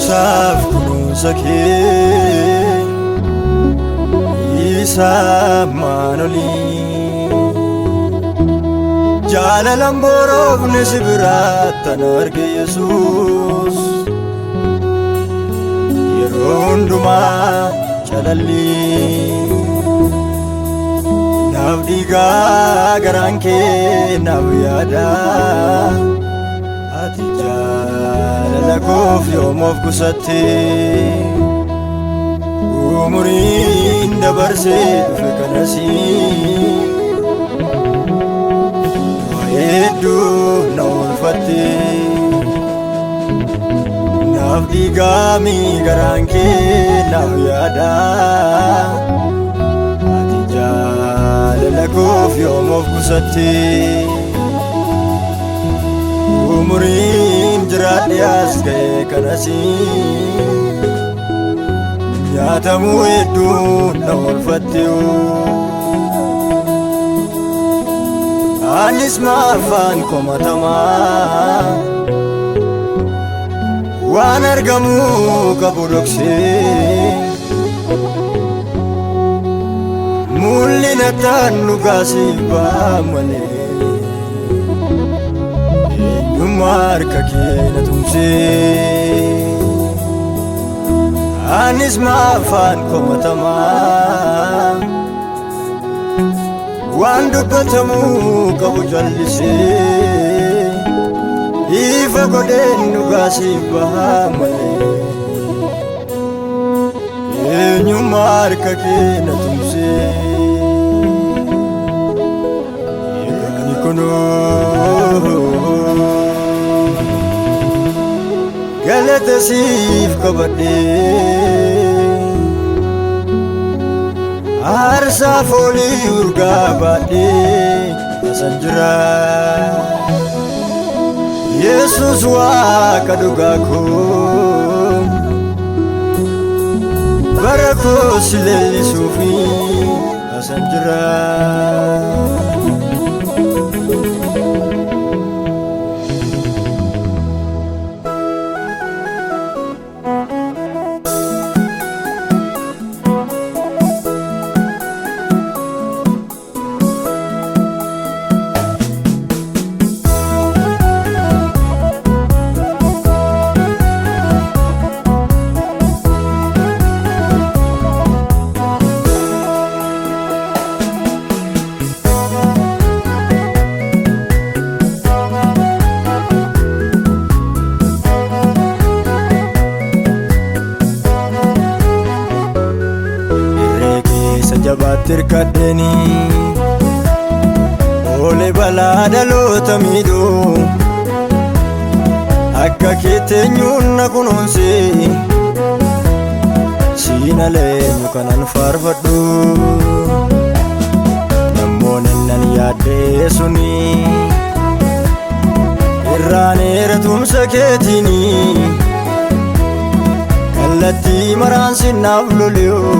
Eegumsaaf kunuunsa kee Isaa maanolii jaalalaan booroofne si biraattan arge Yesuus yeroo hundumaa jalallii naaf dhiigaa garaan kee naaf yaada ati jaalala koof yoomoof gusatte umuriin dabarsee dhufe kanasii hedduu na oolfatte naaf dhiigaa garaan kee naaf yaada ati jaalala koof yoomoof gusatte umuriin jiraadhe as ga'e kanasii nyaatamuu hedduu na oolfatte anis maafaan komatamaa waan argamuu qabu dhoksee mul'inattaan dhugaasiif ba'a malee eenyummaa harka kee na tumsee anis maafaan komatamaa waan dubbatamuu qabu jallisee ifa godheen dhugaasiif ba'a malee eenyummaa harka kee na tumsee ani kunoo galata siif qabadhee Aarsaa foolii urgaa baadhee asan jira Yesuus waaqa dhugaa koo bara koo si leellisuufi asan jira tirkadheeni oole balaa dhaloota miidhuu akka keetteenyuun na kunuunse siina leenyu kanan faarfadhu namoonni nan yaaddee suni irraan eeratumsa keetiini kallattii maraan sinnaaf loliyoo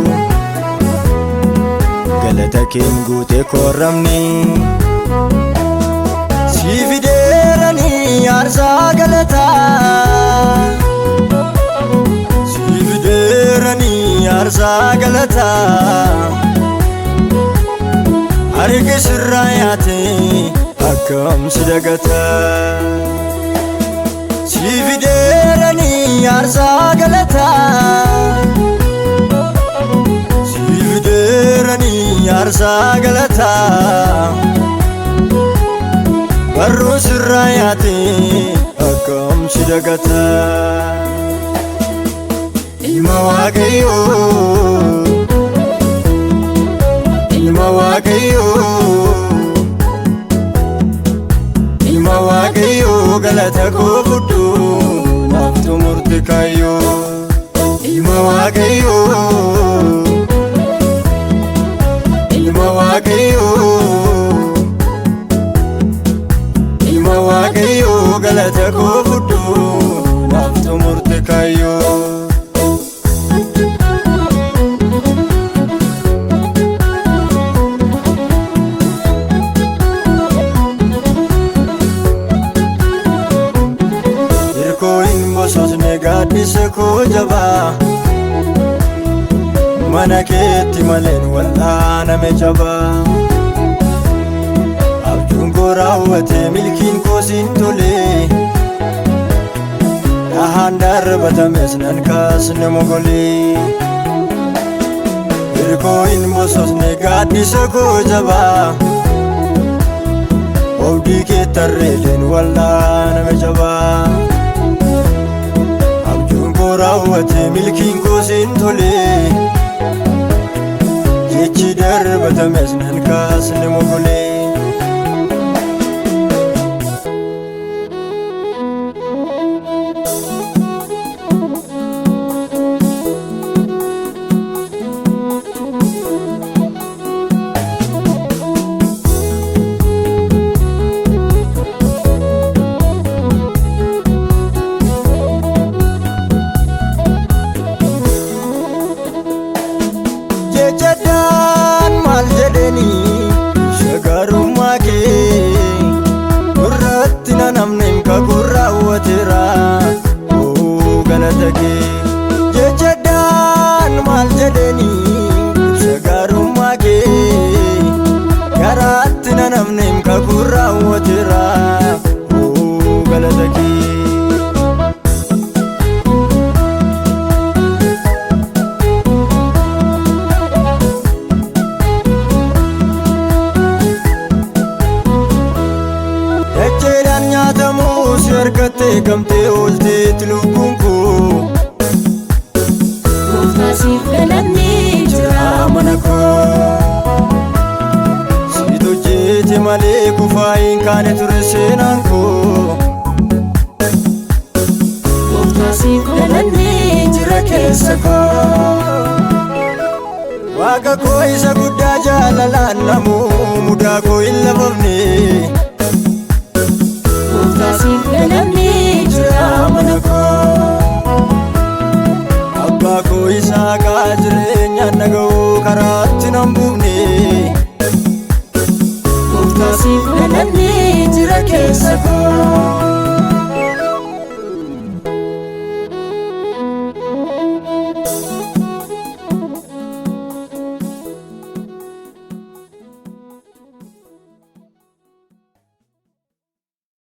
galata keen guute korramni si fideerani aarsaa galataa si fideerani aarsaa galataa harki sirraa yaate akkam si dagata si fideerani aarsaa galataa Aarsaa galataa barruu sirraa yaate akkam si dagata ilma waaqayyoo ilma waaqayyoo ilma waaqayyoo galata koo fudhuu naaf xumurte kaayyoo ilma waaqayyoo ilma waaqayyoo galata koo fudhuu naaf xumurte kaayyoo irkoo hin bososne gaaddisa koo jabaa mana keetti maleen wal'aaname jabaa abjuun koo raawwatee milkiin koo siin tolee dhahaan darbatames nan kaasne mogolee hirkoo hin bososne gaaddisa koo jabaa obdii kee tarreeleen wal'aaname jabaa abjuun koo raawwatee milkiin koo siin tolee jechi darbatames nan kaasne mogolee jedhaan maal jedheni shagarummaa kee gurratti na namne kakuu raawwateera galata kee jedhaan maal jedheni shagarummaa kee garaatti na namne kakuu raawwateera galata kee harkattee gamtee oolteetti lubbuun koo gooftaasiif galannee jira mana koo siit hojjete malee kufaa hin kaane ture seenaan koo gooftaasiif galannee jira keessa koo waaqa koo isa guddaa jaalalaan namuu mudaa koo hin lafafne gooftaasiif galannee jira mana koo abbaa koo Isaaqaa jireenyaan naga'uu karaatti nan buufne gooftaasiif galannee jira keessa koo